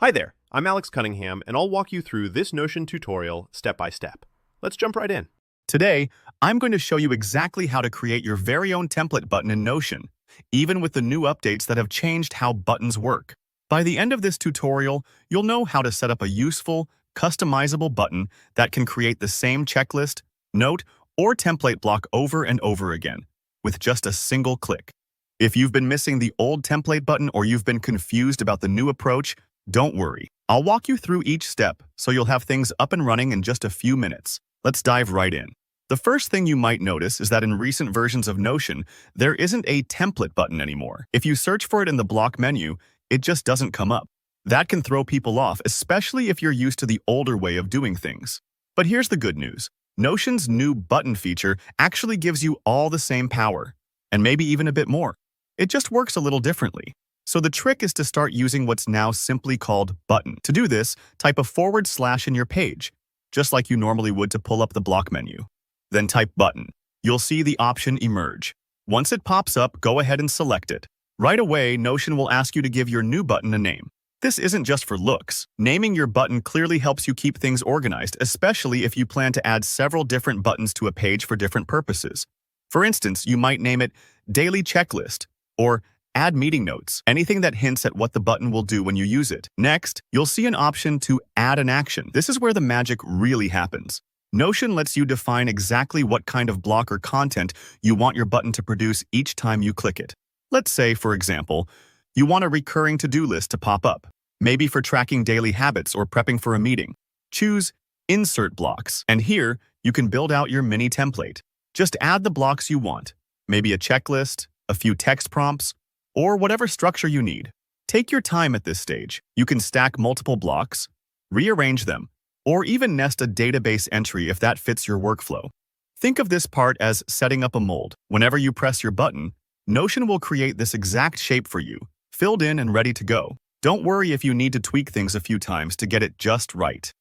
Hi there, I'm Alex Cunningham, and I'll walk you through this Notion tutorial step by step. Let's jump right in. Today, I'm going to show you exactly how to create your very own template button in Notion, even with the new updates that have changed how buttons work. By the end of this tutorial, you'll know how to set up a useful, customizable button that can create the same checklist, note, or template block over and over again, with just a single click. If you've been missing the old template button or you've been confused about the new approach, don't worry. I'll walk you through each step so you'll have things up and running in just a few minutes. Let's dive right in. The first thing you might notice is that in recent versions of Notion, there isn't a template button anymore. If you search for it in the block menu, it just doesn't come up. That can throw people off, especially if you're used to the older way of doing things. But here's the good news. Notion's new button feature actually gives you all the same power, and maybe even a bit more. It just works a little differently. So the trick is to start using what's now simply called button. To do this, type a / in your page, just like you normally would to pull up the block menu. Then type button. You'll see the option emerge. Once it pops up, go ahead and select it. Right away, Notion will ask you to give your new button a name. This isn't just for looks. Naming your button clearly helps you keep things organized, especially if you plan to add several different buttons to a page for different purposes. For instance, you might name it Daily Checklist or Add Meeting Notes, anything that hints at what the button will do when you use it. Next, you'll see an option to add an action. This is where the magic really happens. Notion lets you define exactly what kind of block or content you want your button to produce each time you click it. Let's say, for example, you want a recurring to-do list to pop up, maybe for tracking daily habits or prepping for a meeting. Choose Insert Blocks, and here you can build out your mini template. Just add the blocks you want, maybe a checklist, a few text prompts, or whatever structure you need. Take your time at this stage. You can stack multiple blocks, rearrange them, or even nest a database entry if that fits your workflow. Think of this part as setting up a mold. Whenever you press your button, Notion will create this exact shape for you, filled in and ready to go. Don't worry if you need to tweak things a few times to get it just right.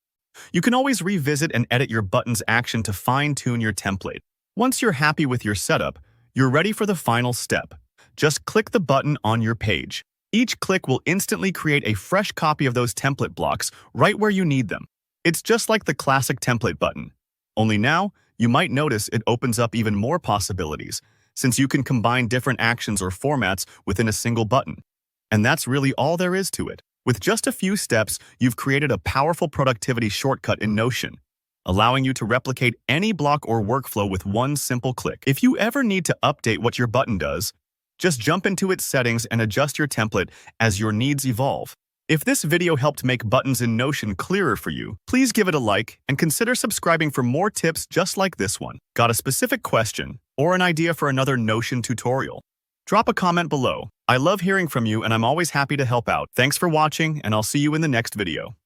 You can always revisit and edit your button's action to fine-tune your template. Once you're happy with your setup, you're ready for the final step. Just click the button on your page. Each click will instantly create a fresh copy of those template blocks right where you need them. It's just like the classic template button. Only now, you might notice it opens up even more possibilities, since you can combine different actions or formats within a single button. And that's really all there is to it. With just a few steps, you've created a powerful productivity shortcut in Notion, allowing you to replicate any block or workflow with one simple click. If you ever need to update what your button does, just jump into its settings and adjust your template as your needs evolve. If this video helped make buttons in Notion clearer for you, please give it a like and consider subscribing for more tips just like this one. Got a specific question or an idea for another Notion tutorial? Drop a comment below. I love hearing from you and I'm always happy to help out. Thanks for watching and I'll see you in the next video.